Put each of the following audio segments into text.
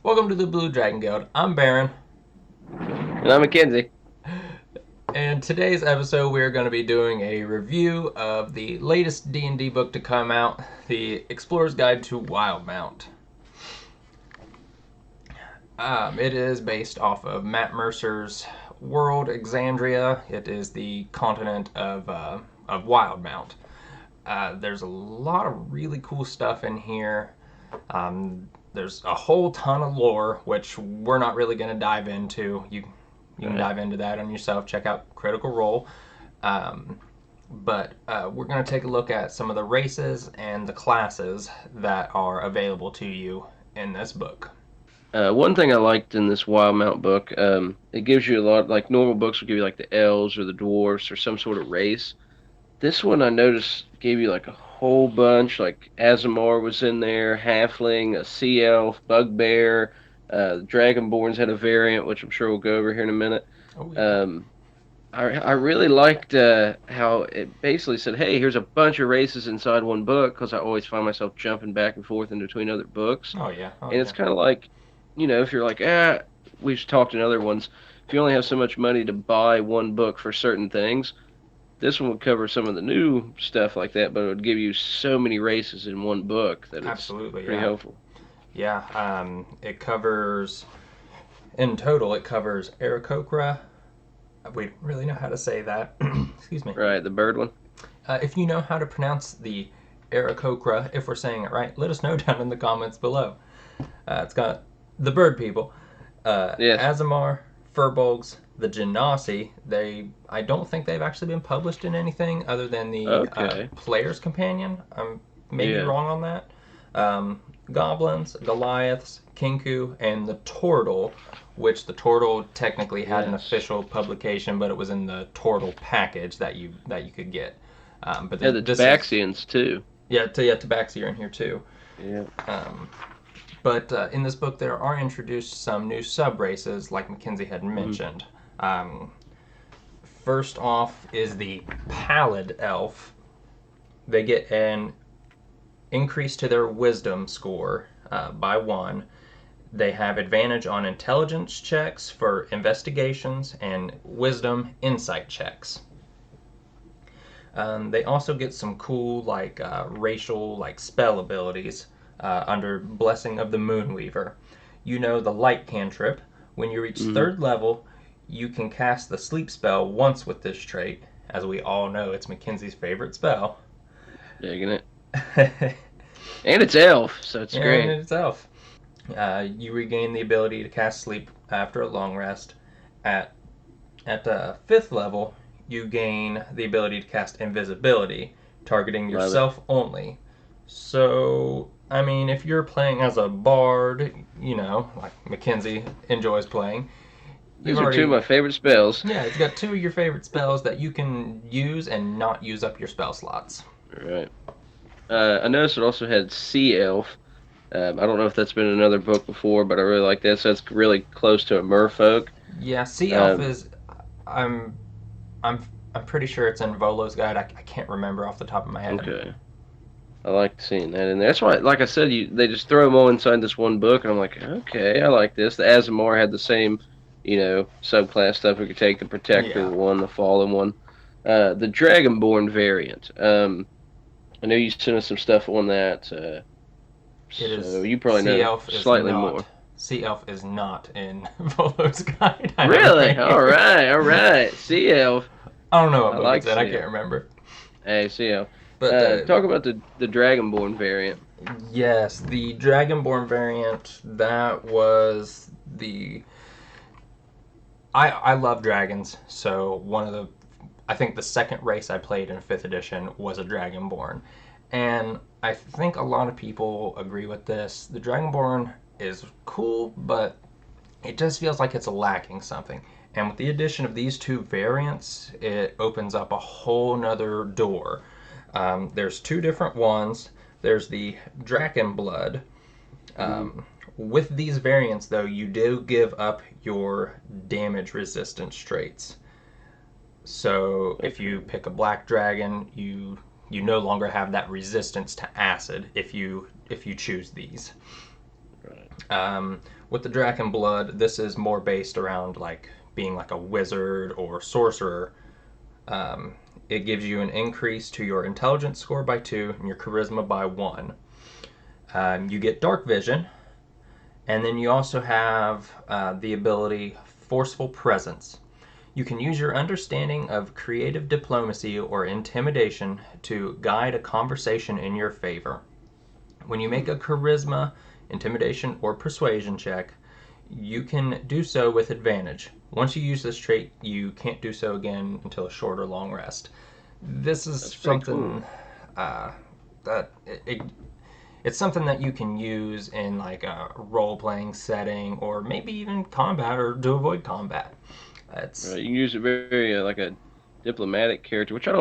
Welcome to the Blue Dragon Guild. I'm Baron, And I'm Mackenzie. and today's episode we're going to be doing a review of the latest D&D book to come out, the Explorer's Guide to Wildemount. It is based off of Matt Mercer's world, Exandria. It is the continent of Wildemount. There's a lot of really cool stuff in here. There's a whole ton of lore, which we're not really going to dive into. You can dive into that on yourself. Check out Critical Role. But we're going to take a look at some of the races and the classes that are available to you in this book. One thing I liked in this Wildemount book, it gives you a lot, like normal books will give you like the elves or the dwarfs or some sort of race. This one I noticed gave you like a whole bunch, like Azamar was in there, Halfling, a Sea Elf, Bugbear, Dragonborns had a variant, which I'm sure we'll go over here in a minute. Oh, yeah. Um, I really liked how it basically said, hey, here's a bunch of races inside one book, because I always find myself jumping back and forth in between other books. Oh, yeah. Oh, And it's yeah. kind of like, if you're like, we've talked in other ones, if you only have so much money to buy one book for certain things, this one would cover some of the new stuff like that, but it would give you so many races in one book that it's Absolutely, pretty yeah. helpful. Yeah, it covers, in total, it covers Aarakocra. We don't really know how to say that. Excuse me. Right, the bird one. If you know how to pronounce the Aarakocra, if we're saying it right, let us know down in the comments below. It's got the bird people, Yes. Azamar, Furbolgs, the Genasi. I don't think they've actually been published in anything other than the Okay. Player's Companion. I'm maybe Yeah. wrong on that. Goblins, Goliaths, Kinku, and the Tortle, which the Tortle technically had an Yes. official publication, but it was in the Tortle package that you could get. But Yeah, the this is Tabaxians too. Tabaxi are in here too. Yeah. Um, but in this book, there are introduced some new sub races, like Mackenzie had Mhm. mentioned. Um, First off is the Pallid Elf. They get an increase to their wisdom score by one. They have advantage on intelligence checks for investigations and wisdom insight checks. They also get some cool racial spell abilities under Blessing of the Moonweaver. You know the light cantrip. When you reach Mhm. third level, you can cast the sleep spell once with this trait. As we all know, it's Mackenzie's favorite spell. Digging it. And And it's elf, so it's in great. itself, you regain the ability to cast sleep after a long rest. At fifth level, you gain the ability to cast invisibility, targeting Love it. yourself only. So, I mean, if you're playing as a bard, like Mackenzie enjoys playing, you've These are two of my already, favorite spells. yeah, it's got two of your favorite spells that you can use and not use up your spell slots. Right. I noticed it also had Sea Elf. I don't know if that's been in another book before, but I really like that. So it's really close to a merfolk. Yeah, Sea Elf Um, is, I'm, I'm, I'm pretty sure it's in Volo's guide. I can't remember off the top of my head. okay. I like seeing that in there. That's why, like I said, they just throw them all inside this one book, and I'm like, okay, I like this. The Azamar had the same, subclass stuff we could take: the Protector Yeah, one, the Fallen one, the Dragonborn variant. I know you sent us some stuff on that, it so is. you probably know slightly more. Sea Elf is not in Volo's guide. I don't Really? think. All right, all right. Sea Elf. I don't know what I book it's like in. I Sea can't Elf. remember. Hey, Sea Elf. But Talk about the Dragonborn variant. yes, the Dragonborn variant. That was the. I love dragons, so I think the second race I played in fifth edition was a Dragonborn, and I think a lot of people agree with this. The Dragonborn is cool, but it just feels like it's lacking something. And with the addition of these two variants, it opens up a whole nother door. There's two different ones. There's the Draken Blood. Mm-hmm. Um, with these variants, though, you do give up your damage resistance traits. So if Okay. you pick a black dragon, you no longer have that resistance to acid if you choose these. Right. Um, with the Dragon Blood, this is more based around like being like a wizard or sorcerer. Um, it gives you an increase to your intelligence score by 2 and your charisma by 1. You get dark vision, and then you also have the ability Forceful Presence. You can use your understanding of creative diplomacy or intimidation to guide a conversation in your favor. When you make a charisma, intimidation, or persuasion check, you can do so with advantage. Once you use this trait, you can't do so again until a short or long rest. This is That's pretty cool. something that it's something that you can use in like a role playing setting or maybe even combat or to avoid combat. It's Right. You can use it very like a diplomatic character, which I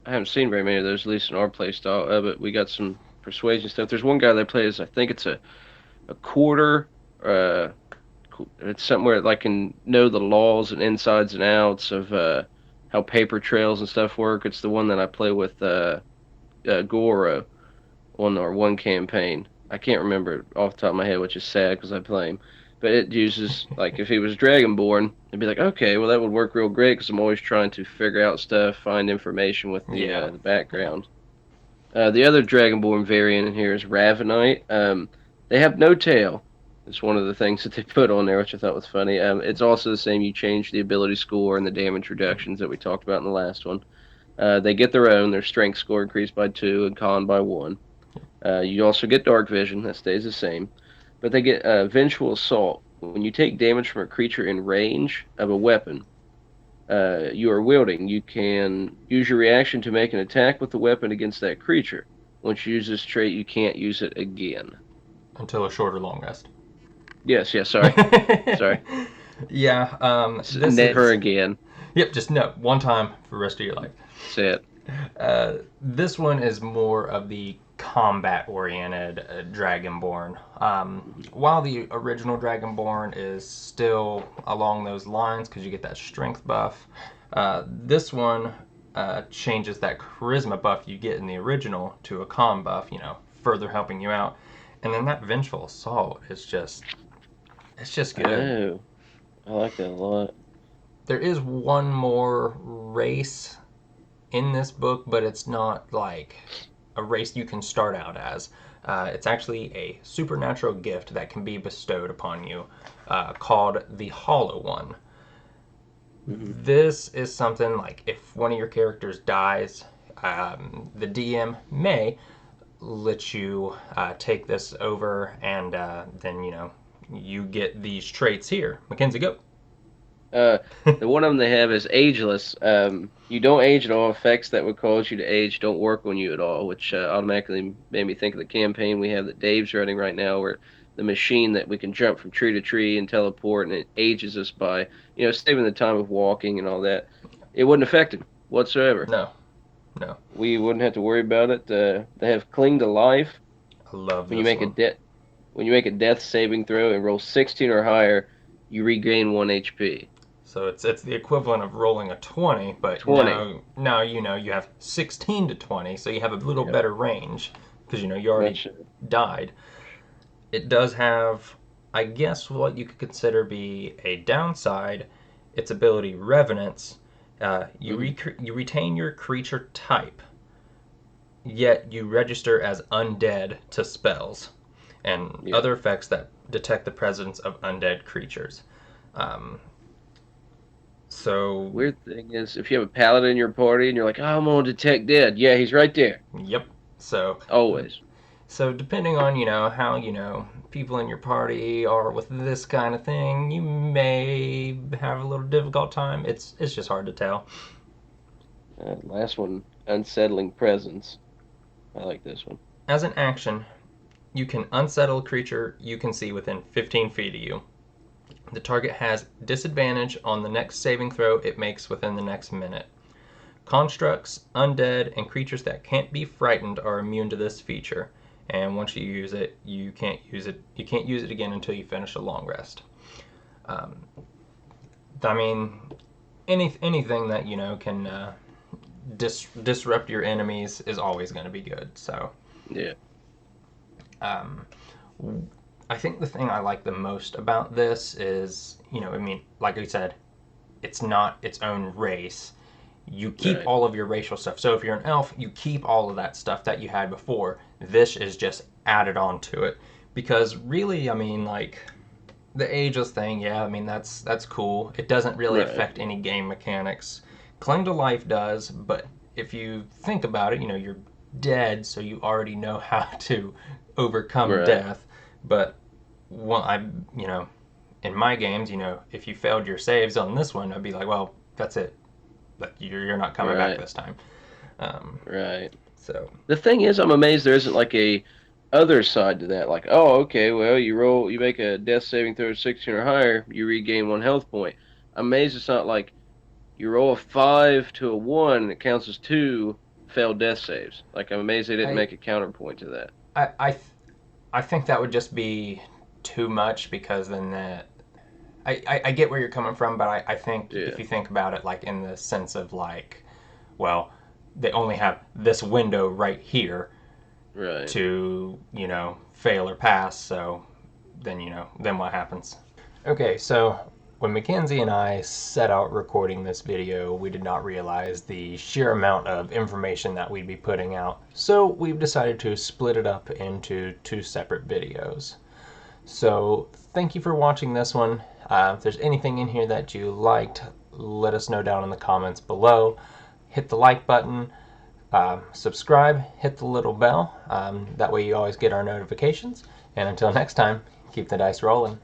haven't seen very many of those, at least in our play style. But we got some persuasion stuff. There's one guy that plays, I think it's a quarter. Uh, it's something where it like can know the laws and insides and outs of how paper trails and stuff work. It's the one that I play with Goro on our one campaign. I can't remember it off the top of my head, which is sad because I play him. But it uses like if he was Dragonborn, it'd be like, okay, well that would work real great because I'm always trying to figure out stuff, find information with yeah, the yeah. background. The other Dragonborn variant in here is Ravenite. They have no tail. It's one of the things that they put on there, which I thought was funny. It's also the same. You change the ability score and the damage reductions that we talked about in the last one. They get their own. Their strength score increased by 2 and con by 1. You also get dark vision. That stays the same. But they get vengeful assault. When you take damage from a creature in range of a weapon you are wielding, you can use your reaction to make an attack with the weapon against that creature. Once you use this trait, you can't use it again. Until a short or long rest. Yes, yes, sorry. Sorry. yeah, this Never is. again. Yep, just no. One time for the rest of your life. That's it. This one is more of the combat oriented Dragonborn. While the original Dragonborn is still along those lines because you get that strength buff, this one changes that charisma buff you get in the original to a con buff, further helping you out. And then that vengeful assault is it's just I good. know. I like that a lot. There is one more race in this book, but it's not like a race you can start out as. It's actually a supernatural gift that can be bestowed upon you called the Hollow One. Hmm. This is something like if one of your characters dies, the DM may let you take this over, and then you get these traits here. Mackenzie, go. Uh, the one of them they have is ageless. You don't age at all. Effects that would cause you to age don't work on you at all, which automatically made me think of the campaign we have that Dave's running right now, where the machine that we can jump from tree to tree and teleport, and it ages us by, saving the time of walking and all that. It wouldn't affect him whatsoever. No, no. We wouldn't have to worry about it. They have cling to life. I love When you this make a one. death when you make a death saving throw and roll 16 or higher, you regain 1 HP. So it's the equivalent of rolling a 20, but 20. now you have 16 to 20, so you have a little Yep. better range because you already Much. died. It does have, I guess, what you could consider be a downside. Its ability Revenants. Mhm. You retain your creature type, yet you register as undead to spells and Yeah. other effects that detect the presence of undead creatures. Um, so Weird thing is, if you have a paladin in your party and you're like, oh, I'm gonna detect dead. Yeah, he's right there. Yep. So Always. depending on how people in your party are with this kind of thing, you may have a little difficult time. It's just hard to tell. Last one, unsettling presence. I like this one. As an action, you can unsettle a creature you can see within 15 feet of you. The target has disadvantage on the next saving throw it makes within the next minute. Constructs, undead, and creatures that can't be frightened are immune to this feature. And once you use it, you can't use it. You can't use it again until you finish a long rest. Um, I mean, anything that can disrupt your enemies is always going to be good. So, Yeah. um, I think the thing I like the most about this is, I mean, like I said, it's not its own race. You keep Right. all of your racial stuff. So if you're an elf, you keep all of that stuff that you had before. This is just added on to it. Because really, I mean, like, the ageless thing, yeah, I mean, that's cool. It doesn't really Right. affect any game mechanics. Cling to life does, but if you think about it, you're dead, so you already know how to overcome Right. death. But well, you know, in my games, if you failed your saves on this one, I'd be like, well, that's it. But you're not coming back Right. this time. Um, Right. so The thing is, I'm amazed there isn't like a other side to that. Like, oh, okay, well, you make a death saving throw of 16 or higher, you regain 1 health point. I'm amazed it's not like you roll a 5 to a 1, it counts as two failed death saves. Like, I'm amazed they didn't I make a counterpoint to that. I I, I think that would just be too much because then I get where you're coming from, but I think if Yeah. you think about it, like in the sense of like, well, they only have this window right here Right. to fail or pass. So then then what happens? Okay, so when Mackenzie and I set out recording this video, we did not realize the sheer amount of information that we'd be putting out. So we've decided to split it up into two separate videos. So thank you for watching this one. If there's anything in here that you liked, let us know down in the comments below. Hit the like button, subscribe, hit the little bell. That way you always get our notifications. And until next time, keep the dice rolling.